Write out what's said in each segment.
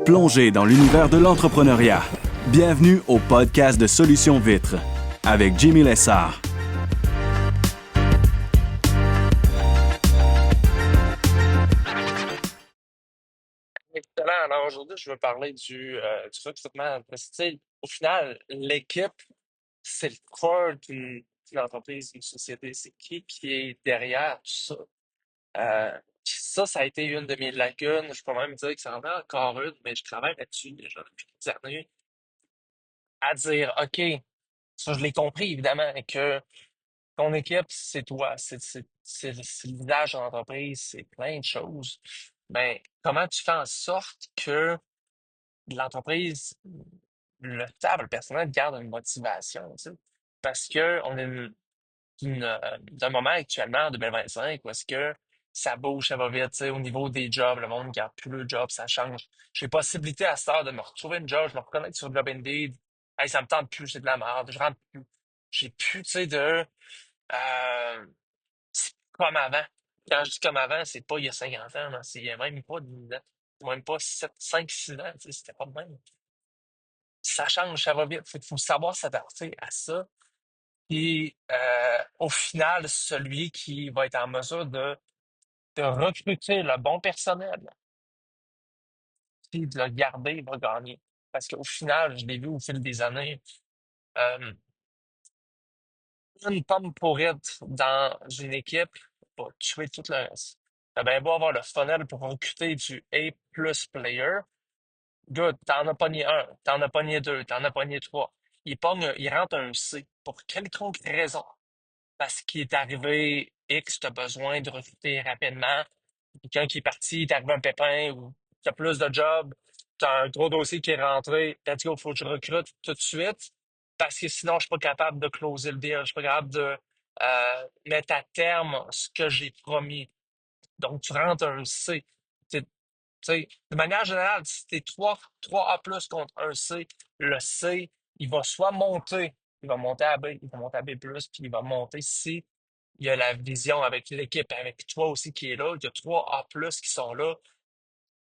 Plongez dans l'univers de l'entrepreneuriat. Bienvenue au podcast de Solutions Vitres avec Jimmy Lessard. Excellent. Alors aujourd'hui, je veux parler du recrutement. Parce que, tu sais, au final, l'équipe, c'est le cœur d'une entreprise, d'une société. C'est qui est derrière tout ça. Ça a été une de mes lacunes. Je peux même dire que ça en est encore une, mais je travaille là-dessus déjà depuis quelques années. À dire, OK, ça, je l'ai compris, évidemment, que ton équipe, c'est toi. C'est le visage de l'entreprise, c'est plein de choses. Mais comment tu fais en sorte que l'entreprise, le staff, le personnel garde une motivation, tu sais. Parce que on est d'un moment actuellement, en 2025, où est-ce que ça bouge, ça va vite, tu sais, au niveau des jobs, le monde ne garde plus le job, ça change. J'ai possibilité à cette heure de me retrouver une job, je me reconnecte sur Job Indeed. Hey, ça me tente plus, c'est de la merde, je rentre plus. J'ai plus, tu sais, c'est comme avant. Quand je dis comme avant, c'est pas il y a 50 ans, non, c'est il y a même pas 10 ans. C'est même pas 5 6 ans, tu sais, c'était pas de même. Ça change, ça va vite. Faut savoir s'adapter à ça. Et au final, celui qui va être en mesure de recruter le bon personnel et de le garder va gagner. Parce qu'au final, je l'ai vu au fil des années, euh, une pomme pourrite dans une équipe va tuer tout le reste. T'as bien beau avoir le funnel pour recruter du A plus player. Good, t'en as pogné un, t'en as pogné deux, t'en as pogné trois. Il rentre un C pour quelconque raison. Parce qu'il est arrivé X, tu as besoin de recruter rapidement. Quelqu'un qui est parti, t'es arrivé un pépin ou tu as plus de jobs, tu as un gros dossier qui est rentré, let's go, faut que je recrute tout de suite. Parce que sinon, je suis pas capable de closer le deal, je suis pas capable de mettre à terme ce que j'ai promis. Donc, tu rentres un C. Tu sais, de manière générale, si t'es trois A plus contre un C, le C, il va soit monter, il va monter à B, il va monter à B+, puis il va monter si il y a la vision avec l'équipe, avec toi aussi qui est là, il y a trois A plus qui sont là.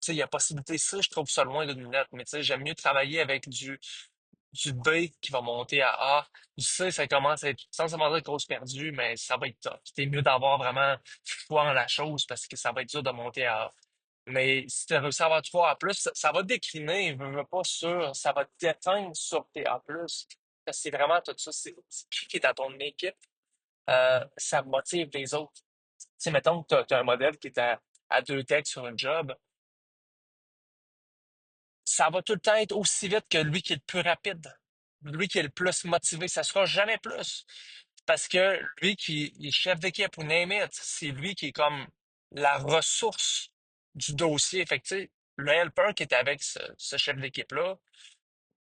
Tu sais, il y a possibilité C, je trouve ça loin d'une minute, mais tu sais, j'aime mieux travailler avec du B qui va monter à A. Du C, ça commence à être, sans demander de cause perdue, mais ça va être tough. C'est mieux d'avoir vraiment foi en la chose parce que ça va être dur de monter à A. Mais si tu as réussi à avoir 3 A+, ça va décliner, veux pas sur, ça va t'éteindre sur tes A+. Parce que c'est vraiment tout ça. C'est qui est dans ton équipe, ça motive les autres. Tu sais, mettons que tu as un modèle qui est à deux techs sur un job, ça va tout le temps être aussi vite que lui qui est le plus rapide. Lui qui est le plus motivé, ça sera jamais plus. Parce que lui qui est chef d'équipe ou name it, c'est lui qui est comme la ressource du dossier. Fait que, tu sais, le helper qui est avec ce chef d'équipe-là,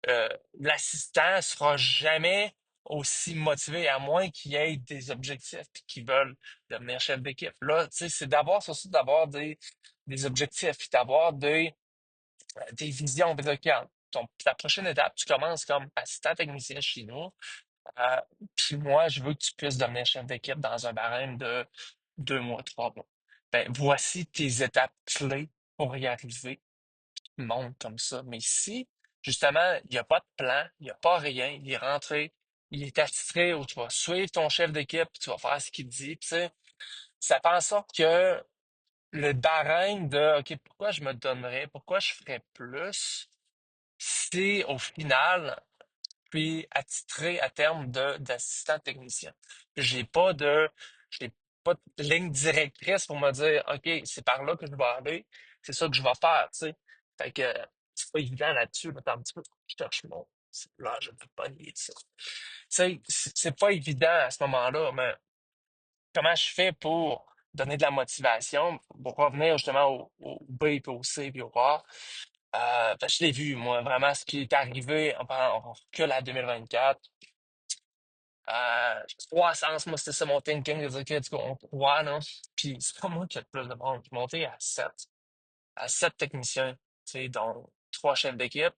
euh, l'assistant sera jamais aussi motivé, à moins qu'il ait des objectifs et qu'il veulent devenir chef d'équipe. Là, tu sais, c'est d'avoir surtout d'avoir des objectifs, puis d'avoir des visions. Puis, regarde, ta prochaine étape, tu commences comme assistant technicien chez nous. Euh, Puis moi, je veux que tu puisses devenir chef d'équipe dans un barème de 2 mois, 3 mois. Ben, voici tes étapes clés pour y arriver. Monte comme ça. Mais si, justement, il n'y a pas de plan, il n'y a pas rien, il est rentré, il est attitré où tu vas suivre ton chef d'équipe, puis tu vas faire ce qu'il dit, puis tu sais, ça fait en sorte que le barème de OK, pourquoi je me donnerais, pourquoi je ferais plus, si au final, puis attitré à terme d'assistant technicien. J'ai pas de ligne directrice pour me dire, OK, c'est par là que je vais aller, c'est ça que je vais faire, tu sais. Fait que c'est pas évident là-dessus, là, t'as un petit peu, je cherche mon là, je ne peux pas nier de ça. Tu sais, c'est pas évident à ce moment-là, mais comment je fais pour donner de la motivation, pour revenir justement au B, puis au C, puis au A. Ben, je l'ai vu, moi, vraiment, ce qui est arrivé, on recule à 2024. Croissance, moi, c'était ça mon thinking, de dire que, du coup, on croit, non? Puis c'est pas moi qui ai le plus de monde. Je suis monté à sept techniciens, tu sais, dont trois chefs d'équipe.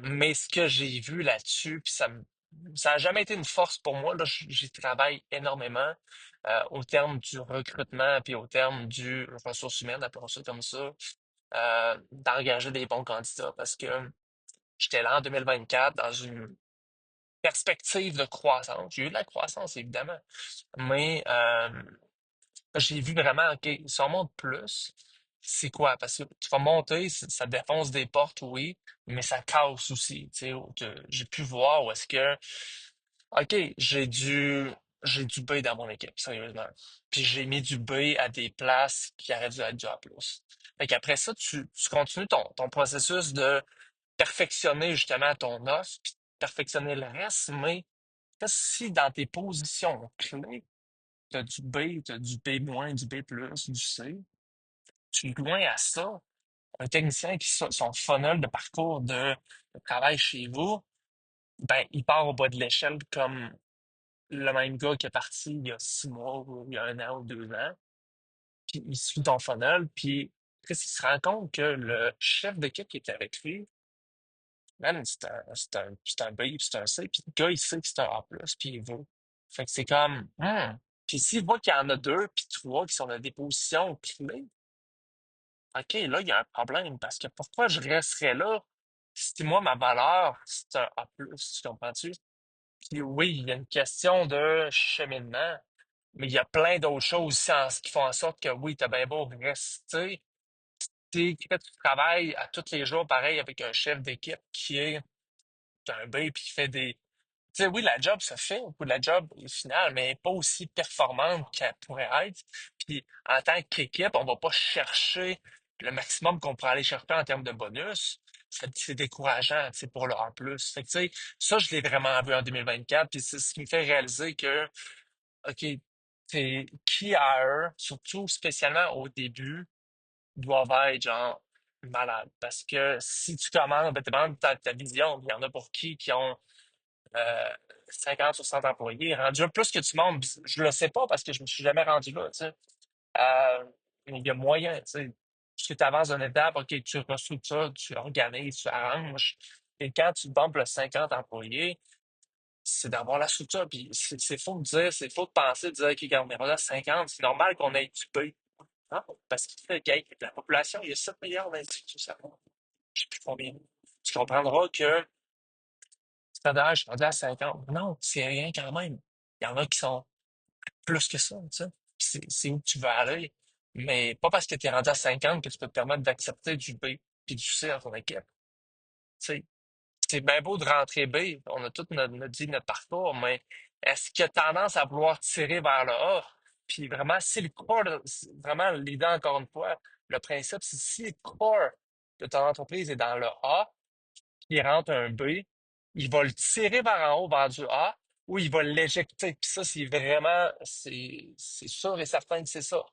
Mais ce que j'ai vu là-dessus, puis ça a jamais été une force pour moi, là, j'y travaille énormément, au terme du recrutement, puis au terme du ressources humaines, appelons ça comme ça. d'engager des bons candidats parce que j'étais là en 2024 dans une perspective de croissance. J'ai eu de la croissance, évidemment, mais j'ai vu vraiment, OK, si on monte plus, c'est quoi? Parce que tu vas monter, ça défonce des portes, oui, mais ça casse aussi. Tu sais, j'ai pu voir où est-ce que, OK, j'ai du B dans mon équipe, sérieusement. Puis j'ai mis du B à des places qui auraient dû être du A+. Fait qu'après ça, tu continues ton processus de perfectionner justement ton offre, puis perfectionner le reste, mais si dans tes positions clés, tu as du B, tu as du B-, du B+, du C, tu es loin à ça. Un technicien qui son funnel de parcours de travail chez vous, ben, il part au bas de l'échelle comme le même gars qui est parti il y a 6 mois ou il y a 1 an ou 2 ans, puis il suit ton funnel, puis Chris, il se rend compte que le chef d'équipe qui était avec lui, man, c'est un B, puis c'est un C, puis le gars, il sait que c'est un A+, puis il veut. Fait que c'est comme, Puis s'il voit qu'il y en a deux, puis trois qui sont dans des positions clés, OK, là, il y a un problème, parce que pourquoi je resterais là si moi, ma valeur, c'est un A+, tu comprends-tu? Puis oui, il y a une question de cheminement, mais il y a plein d'autres choses aussi qui font en sorte que oui, t'as bien beau rester, que tu travailles à tous les jours pareil avec un chef d'équipe qui est un B puis qui fait des. Tu sais, oui, la job se fait, ou la job est finale, mais elle est pas aussi performante qu'elle pourrait être. Puis en tant qu'équipe, on va pas chercher le maximum qu'on pourrait aller chercher en termes de bonus. C'est décourageant, tu sais, pour le A+. Fait que, tu sais, ça, je l'ai vraiment vu en 2024, puis c'est ce qui me fait réaliser que, OK, c'est qui hire, surtout spécialement au début, doivent être genre malades. Parce que si tu commandes, ben, tu demandes ta vision. Il y en a pour qui ont euh, 50, 60 employés. Rendu là, plus que tu montes, je le sais pas parce que je me suis jamais rendu là, tu sais. Mais il y a moyen, tu sais. Plus que tu avances d'une étape, OK, tu restructures, tu organises, tu arranges. Et quand tu bombes le 50 employés, c'est d'avoir la structure. Puis c'est faux de dire, c'est faux de penser, de dire, OK, quand on est rendu à 50, c'est normal qu'on ait du peu. Non, parce que la population, il y a 7 milliards d'individus, ça va. Je sais plus combien. Tu comprendras que c'est-à-dire, je suis rendu à 50. Non, c'est rien quand même. Il y en a qui sont plus que ça, tu sais. C'est où tu veux aller. Mais pas parce que tu es rendu à 50 que tu peux te permettre d'accepter du B puis du C dans ton équipe. Tu sais, c'est bien beau de rentrer B. On a tout dit notre parcours, mais est-ce qu'il y a tendance à vouloir tirer vers le A? Puis vraiment, si le core, vraiment l'idée encore une fois, le principe, c'est si le core de ton entreprise est dans le A, il rentre un B, il va le tirer vers en haut, vers du A, ou il va l'éjecter. Puis ça, c'est vraiment, c'est sûr et certain que c'est ça.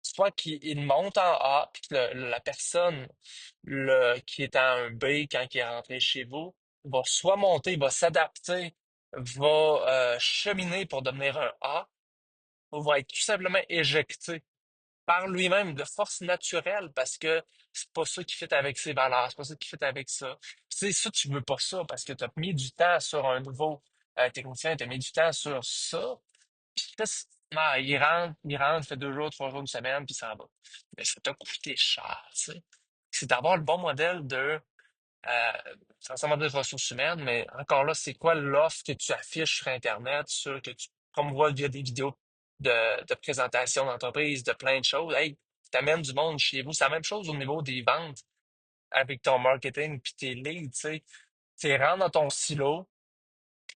Soit qu'il monte en A, puis que la personne qui est en un B quand il est rentré chez vous va soit monter, va s'adapter, va cheminer pour devenir un A, ou va être tout simplement éjecté par lui-même de force naturelle parce que c'est pas ça qui fit avec ses valeurs, c'est pas ça qui fit avec ça. C'est ça, tu veux pas ça parce que tu as mis du temps sur un nouveau technicien, tu as mis du temps sur ça. Puis là, non, il rentre, fait 2 jours, 3 jours, une semaine, puis ça va. Mais ça t'a coûté cher, tu sais. C'est d'avoir le bon modèle euh, sans modèle de ressources humaines, mais encore là, c'est quoi l'offre que tu affiches sur Internet, que tu promouvois via des vidéos de présentation d'entreprise, de plein de choses. Hey, tu amènes du monde chez vous. C'est la même chose au niveau des ventes avec ton marketing puis tes leads, tu sais. Tu rentres dans ton silo.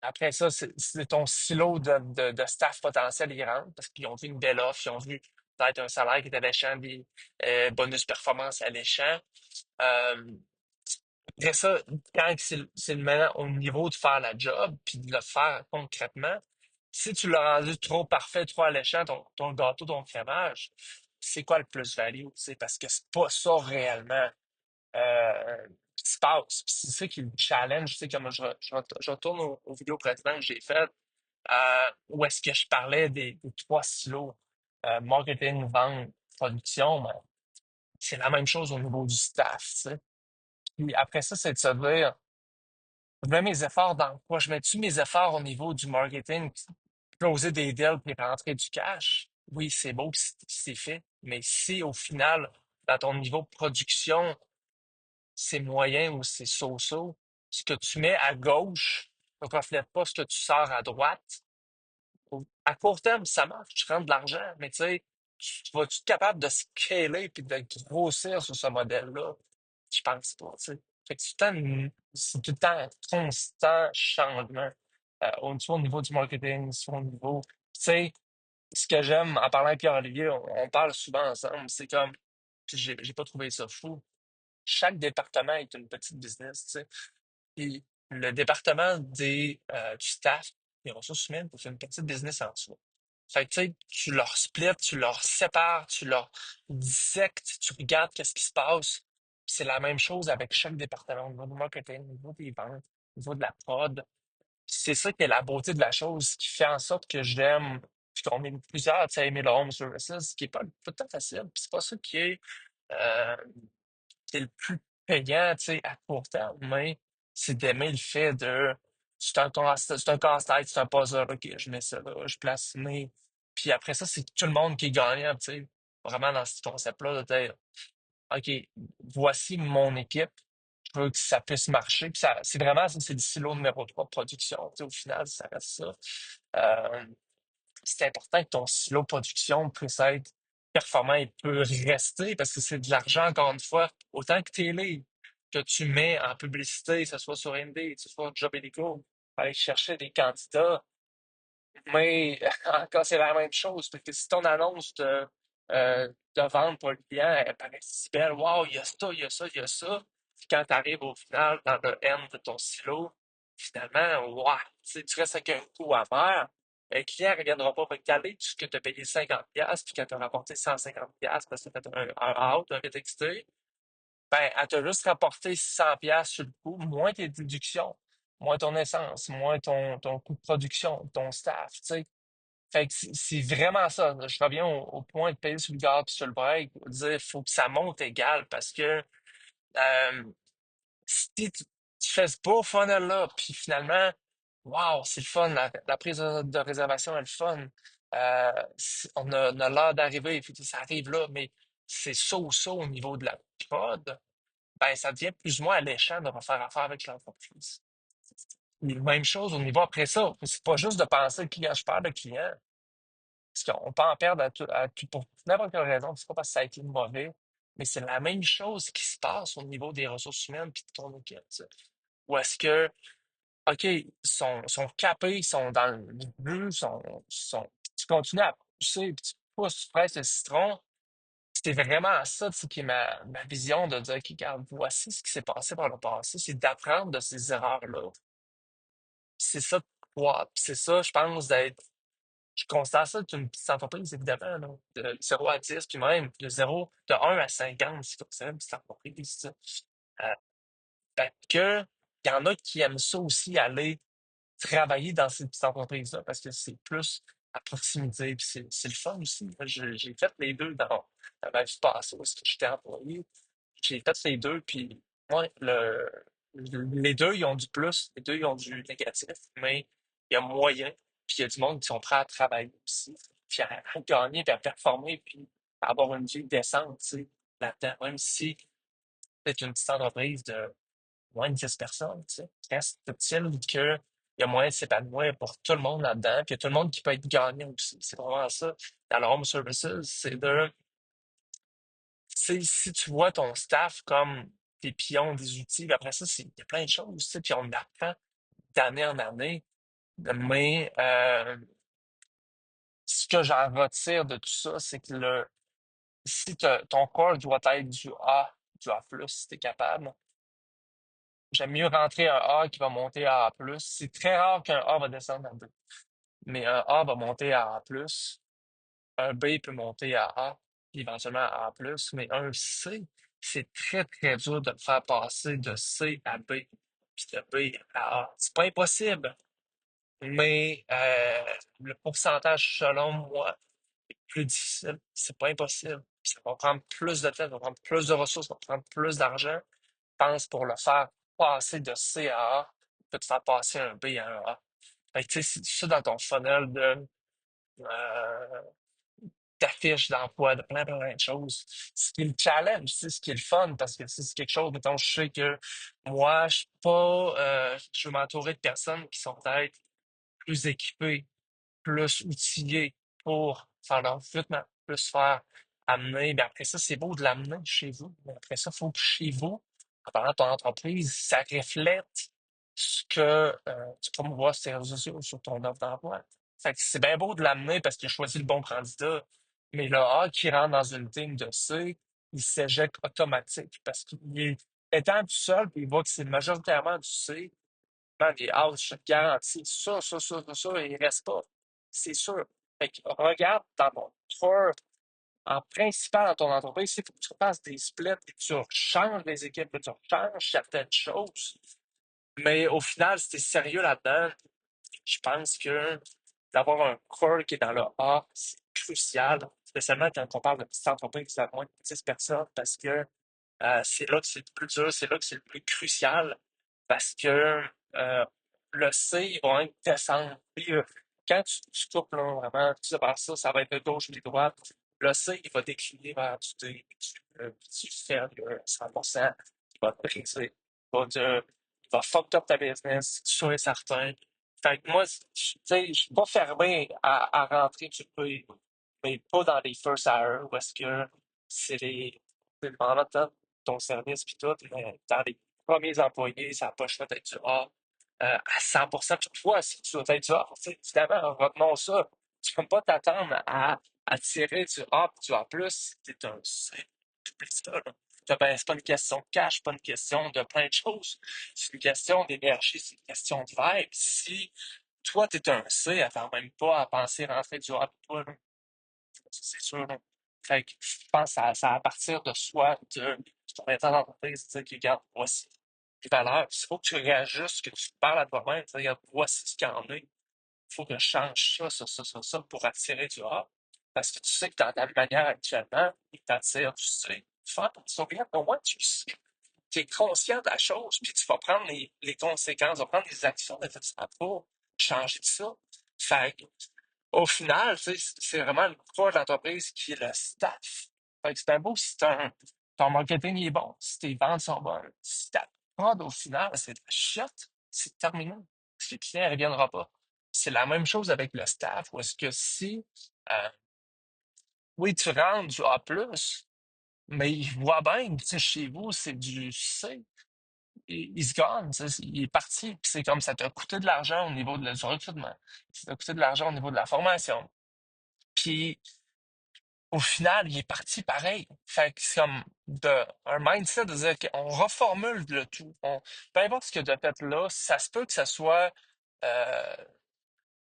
Après ça, c'est ton silo de staff potentiel, ils rentrent parce qu'ils ont vu une belle offre, ils ont vu peut-être un salaire qui est alléchant, des bonus performance alléchants. Euh, Après ça, quand c'est maintenant au niveau de faire la job, puis de le faire concrètement, si tu l'as rendu trop parfait, trop alléchant, ton gâteau, ton crémage, c'est quoi le plus-value? C'est parce que c'est pas ça réellement qui se passe. Puis c'est ça qui est le challenge. Tu sais, comme je retourne aux vidéos précédentes que j'ai faites, où est-ce que je parlais des trois silos, marketing, vente, production, ben, c'est la même chose au niveau du staff, tu sais. Puis après ça, c'est de se dire, je mets mes efforts dans quoi? Je mets-tu mes efforts au niveau du marketing, closer des deals puis rentrer du cash? Oui, c'est beau, puis c'est fait. Mais si au final, dans ton niveau de production, c'est moyen ou c'est so-so, ce que tu mets à gauche ne reflète pas ce que tu sors à droite. À court terme, ça marche, tu rentres de l'argent, mais tu sais, tu vas-tu être capable de scaler puis de grossir sur ce modèle-là? Je pense pas, tu sais. Fait que c'est tout le temps un constant changement au niveau du marketing, au niveau. Tu sais, ce que j'aime en parlant avec Pierre-Olivier, on parle souvent ensemble, c'est comme, puis j'ai pas trouvé ça fou. Chaque département est une petite business, tu sais. Puis le département du staff, des ressources humaines, c'est une petite business en soi. Fait que, tu sais, tu leur splits, tu leur sépares, tu leur dissectes, tu regardes qu'est-ce qui se passe. C'est la même chose avec chaque département, au niveau du marketing, au niveau des ventes, au niveau de la prod. C'est ça qui est la beauté de la chose, qui fait en sorte que j'aime, puis qu'on est plusieurs, tu sais, à aimer le home services, ce qui est pas tout facile. Puis c'est pas ça euh, qui est le plus payant, tu sais, à court terme, mais c'est d'aimer le fait de, c'est un casse-tête, c'est un puzzle, ok, je mets ça là, je place mes, puis après ça, c'est tout le monde qui est gagnant, tu sais, vraiment dans ce concept-là, de dire, ok, voici mon équipe, je veux que ça puisse marcher, puis ça, c'est vraiment, ça, c'est le silo numéro 3 de production, tu sais, au final, ça reste ça. Euh, c'est important que ton silo de production puisse être performant et peut rester parce que c'est de l'argent, encore une fois, autant que télé, que tu mets en publicité, que ce soit sur Indeed, que ce soit Job Illico, pour aller chercher des candidats. Mais encore, c'est la même chose, parce que si ton annonce de vente pour le client, elle paraît si belle, wow, il y a ça, il y a ça, il y a ça. Puis quand tu arrives au final, dans le end de ton silo, finalement, wow, tu restes avec un coup amer. Le client ne reviendra pas recaler puisque tu as payé 50$, puis quand tu as rapporté 150$ parce que tu as fait un out, un rétexté, ben, elle t'a juste rapporté 600$ sur le coup, moins tes déductions, moins ton essence, moins ton coût de production, ton staff, tu sais. Fait que c'est vraiment ça. Je reviens au point de payer sur le gaz puis sur le break, dire faut que ça monte égal parce que euh, si tu fais ce beau funnel-là, puis finalement, wow, c'est le fun, la prise de réservation est le fun. On a l'heure d'arriver, puis ça arrive là, mais c'est ça ou ça au niveau de la prod, ben ça devient plus ou moins alléchant de refaire affaire avec l'entreprise. Même chose au niveau après ça. C'est pas juste de penser le client, je parle de client. Parce qu'on peut en perdre pour n'importe quelle raison. C'est pas parce que ça a été mauvais, mais c'est la même chose qui se passe au niveau des ressources humaines puis de ton équipe. Tu sais. Ou est-ce que, OK, sont capés, ils sont dans le but, tu continues à pousser, puis tu pousses, tu presses le citron. C'est vraiment ça, tu sais, qui est ma vision de dire, OK, regarde, voici ce qui s'est passé par le passé, c'est d'apprendre de ces erreurs-là. C'est ça de croître. Puis c'est ça, je pense, d'être. Je considère ça comme une petite entreprise, évidemment, là, de 0 à 10, puis même de 1 à 50, c'est considéré une petite entreprise, ça. Fait que, il y en a qui aiment ça aussi, aller travailler dans ces petites entreprises-là, parce que c'est plus à proximité, puis c'est le fun aussi. Moi, j'ai fait les deux dans ma vie passée, où est-ce que j'étais employé. J'ai fait les deux, puis moi, les deux, ils ont du plus, les deux, ils ont du négatif, mais il y a moyen, puis il y a du monde qui sont prêts à travailler aussi, puis à gagner, puis à performer, puis à avoir une vie décente, tu sais, là-dedans, même si c'est une petite entreprise de moins de 10 personnes, tu sais, reste-t-il que il y a moyen de s'épanouir pour tout le monde là-dedans, puis il y a tout le monde qui peut être gagnant aussi. C'est vraiment ça. Dans le home services, c'est de si tu vois ton staff comme des pions, des outils, puis après ça, il y a plein de choses, tu sais, puis on apprend d'année en année. Mais ce que j'en retire de tout ça, c'est que si ton corps doit être du A+, si tu es capable, j'aime mieux rentrer un A qui va monter à A+. C'est très rare qu'un A va descendre à B. Mais un A va monter à A+, un B peut monter à A, puis éventuellement à A+, mais un C, c'est très, très dur de le faire passer de C à B, puis de B à A. C'est pas impossible, mais le pourcentage, selon moi, est plus difficile. C'est pas impossible. Puis ça va prendre plus de temps, ça va prendre plus de ressources, ça va prendre plus d'argent. Je pense pour le faire passer de C à A, peut te faire passer un B à un A. Fait que, tu sais, c'est ça dans ton funnel de euh, d'affiches d'emploi, de plein, plein, plein de choses. Ce qui est le challenge, c'est ce qui est le fun, parce que c'est quelque chose, mettons, je sais que moi, je suis pas, je veux m'entourer de personnes qui sont peut-être plus équipées, plus outillés pour faire leur recrutement, plus faire amener. Mais après ça, c'est beau de l'amener chez vous. Mais après ça, il faut que chez vous, en parlant de ton entreprise, ça reflète ce que tu promouvois sur tes réseaux sociaux, sur ton offre d'emploi. Fait que c'est bien beau de l'amener parce qu'il a choisi le bon candidat, mais le A qui rentre dans une team de C, il s'éjecte automatique parce qu'il est étant tout seul, puis il voit que c'est majoritairement du C, man, il est out, je te garantis. Il reste pas. C'est sûr. Fait que regarde dans ton tour en principal dans ton entreprise, il faut que tu fasses des splits et que tu changes les équipes, que tu changes certaines choses. Mais au final, si tu es sérieux là-dedans, je pense que d'avoir un core qui est dans le A, c'est crucial, spécialement quand on parle de petites entreprises qui ont moins de 10 personnes, parce que c'est là que c'est le plus dur, c'est là que c'est le plus crucial, parce que euh, le C, ils vont être descendre. Puis, quand tu coupes, là, vraiment, tu sais, par ça, ça va être de gauche puis de droite. Le C, il va décliner vers du D, du faible, 100%. Il va te briser. Il va fuck up ta business, c'est sûr et certain. Fait que moi, tu sais, je suis pas fermé à rentrer, tu peux, mais pas dans les first hours, où est-ce que c'est vraiment ton service puis tout, mais dans les premiers employés, ça n'a pas le choix d'être du A à 100%. Puis toi, si tu dois être du A, tu sais, évidemment, retenons ça. Tu peux pas t'attendre à tirer du A puis du A+, si t'es un C. Oublie ça, là. Ben, c'est pas une question de cash, c'est pas une question de plein de choses. C'est une question d'énergie, c'est une question de vibe. Si toi, t'es un C, attends même pas à penser rentrer du A pour toi, là. C'est sûr, là. Fait que je pense que ça à partir de soi, de ton état d'entreprise, dire que, regarde, voici les valeurs. Il faut que tu réajustes, que tu parles à toi-même, dire, regarde, voici ce qu'il y en a. Il faut que je change ça pour attirer du A. Parce que tu sais que dans ta manière actuellement, il t'attire, tu sais. Faire ton sourire, au moins tu sais. Tu es conscient de la chose, puis tu vas prendre les conséquences, tu vas prendre les actions nécessaires pour changer ça. Fait que au final, tu sais, c'est vraiment le poids de l'entreprise qui est le staff. Fait que c'est un beau si ton marketing est bon, si tes ventes sont bonnes, si ta prod au final, c'est de la shit, c'est terminé. Si le client ne reviendra pas. C'est la même chose avec le staff, où est-ce que si, euh, oui, tu rentres du A+, mais il voit bien que tu sais, chez vous, c'est du C, il se gagne, tu sais, il est parti, puis c'est comme ça t'a coûté de l'argent au niveau du recrutement, ça t'a coûté de l'argent au niveau de la formation. Puis au final, il est parti pareil. Fait que c'est comme un mindset de dire qu'on reformule le tout. Peu importe ce que tu as fait là, ça se peut que ça soit euh,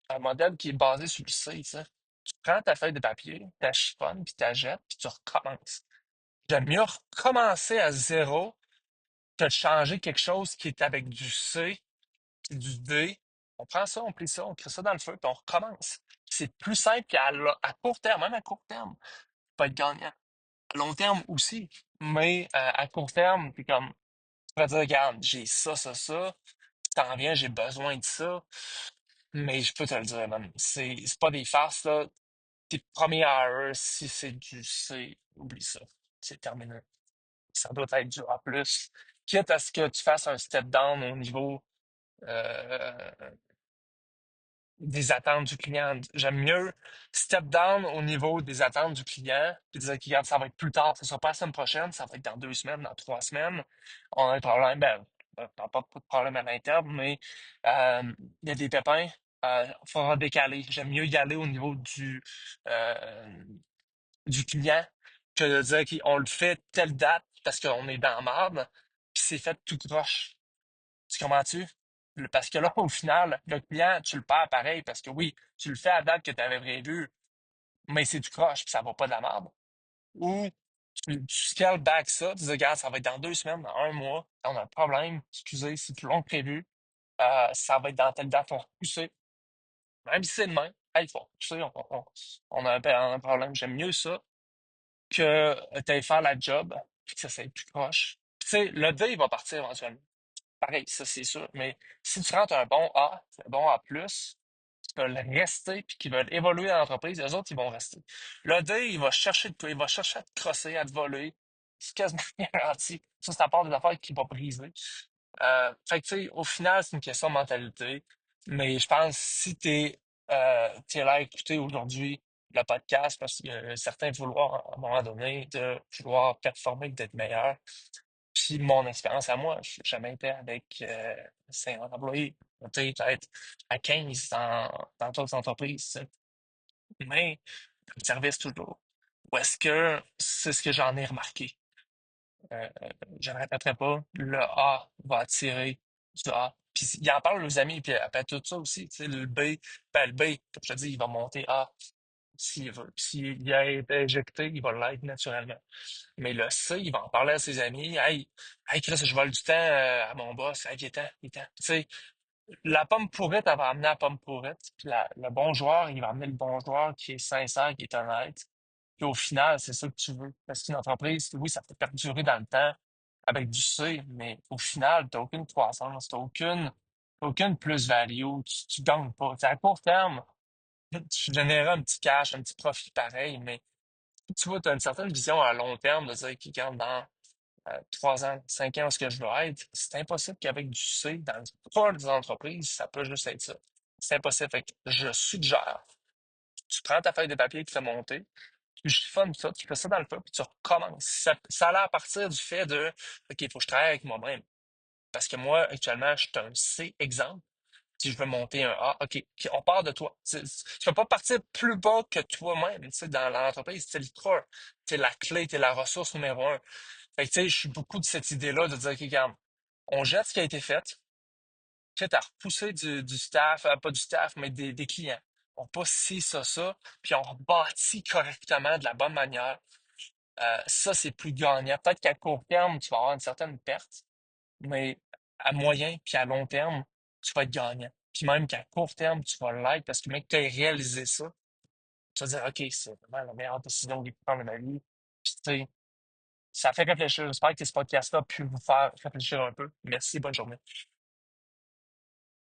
un modèle qui est basé sur le C, tu sais. Tu prends ta feuille de papier, ta chiffonne, puis tu jettes, puis tu recommences. J'aime mieux recommencer à zéro que de changer quelque chose qui est avec du C puis du D. On prend ça, on plie ça, on crée ça dans le feu, puis on recommence. C'est plus simple à court terme, même à court terme, pas être gagnant. À long terme aussi. Mais à court terme, puis comme, tu pourrais dire, regarde, j'ai ça, t'en viens, j'ai besoin de ça. Mais je peux te le dire, man, c'est pas des farces, là. Tes premiers hours, si c'est du C, oublie ça. C'est terminé. Ça doit être du A+. Quitte à ce que tu fasses un step down au niveau euh, des attentes du client. J'aime mieux step down au niveau des attentes du client, puis dire, regarde, ça va être plus tard, ça sera pas la semaine prochaine, ça va être dans 2 semaines, dans 3 semaines. On a un problème, ben, pas de problème à l'interne, mais euh, il y a des pépins, il faudra décaler. J'aime mieux y aller au niveau du client que de dire qu'on le fait telle date parce qu'on est dans la marde, puis c'est fait tout croche. Tu comprends-tu? Parce que là, au final, le client, tu le perds pareil parce que oui, tu le fais à la date que tu avais prévu, mais c'est du croche puis ça va pas de la merde. Ou tu scales back ça, tu dis, regarde, ça va être dans 2 semaines, dans un mois, on a un problème, excusez, c'est plus long que prévu, ça va être dans telle date, on va repousser. Même si c'est demain, hey, il faut repousser, on a un problème. J'aime mieux ça que tu ailles faire la job puis que ça soit plus croche. Puis, tu sais, le dé, il va partir éventuellement. Pareil, ça c'est sûr. Mais si tu rentres un bon A, un bon A+, veulent rester puis qui veulent évoluer dans l'entreprise, eux autres, ils vont rester. Le D, il va chercher de toi, il va chercher à te crosser, à te voler. C'est quasiment garanti. Ça, c'est à part des affaires qu'il va briser. Fait que, tu sais, au final, c'est une question de mentalité. Mais je pense, si t'es là à écouter aujourd'hui le podcast, parce que certains vouloir, à un moment donné, de vouloir performer, d'être meilleur. Puis mon expérience à moi, je n'ai jamais été avec 50 employés. J'ai été peut-être à 15 dans d'autres entreprises, tu sais. Mais le service toujours. Ou est-ce que c'est ce que j'en ai remarqué? Euh, je ne répéterai pas, le A va attirer du A. Puis il en parle aux amis, puis après tout ça aussi, tu sais, le B, comme je te dis, il va monter A s'il veut. Puis s'il a été éjecté, il va l'être naturellement. Mais le C, il va en parler à ses amis. Hey Chris, je vole du temps à mon boss. Hey, il est temps. Tu sais, la pomme pourrite, elle va amener la pomme pourrite. Puis le bon joueur, il va amener le bon joueur qui est sincère, qui est honnête. Puis au final, c'est ça que tu veux. Parce qu'une entreprise, oui, ça peut perdurer dans le temps avec du C, mais au final, tu n'as aucune croissance, t'as aucune plus-value, tu gagnes pas. Tu sais, à court terme, tu générais un petit cash, un petit profit pareil, mais tu vois, tu as une certaine vision à long terme de dire qu'il garde dans 3 ans, 5 ans, où est-ce que je veux être. C'est impossible qu'avec du C, dans pas des entreprises, ça peut juste être ça. C'est impossible. Fait que je suggère, tu prends ta feuille de papier que tu fais monter, tu chiffonnes ça, tu fais ça dans le feu, puis tu recommences. Ça a l'air à partir du fait de, OK, il faut que je travaille avec moi-même. Parce que moi, actuellement, je suis un C exemple. Si je veux monter un A, OK, on part de toi. Tu ne peux pas partir plus bas que toi-même, tu sais, dans l'entreprise. C'est le core. T'es la clé, t'es la ressource numéro un. Fait que, tu sais, je suis beaucoup de cette idée-là de dire, OK, regarde, on jette ce qui a été fait, quitte à repousser du staff, pas du staff, mais des clients. On passe ci, ça, puis on rebâtit correctement de la bonne manière. Ça, c'est plus gagnant. Peut-être qu'à court terme, tu vas avoir une certaine perte, mais à moyen puis à long terme, tu vas être gagnant. Puis même qu'à court terme, tu vas l'être parce que mec, tu as réalisé ça. Tu vas dire, OK, c'est vraiment la meilleure décision que j'ai pu prendre de ma vie. Puis, tu sais, ça fait réfléchir. J'espère que ce podcast-là a pu vous faire réfléchir un peu. Merci, bonne journée.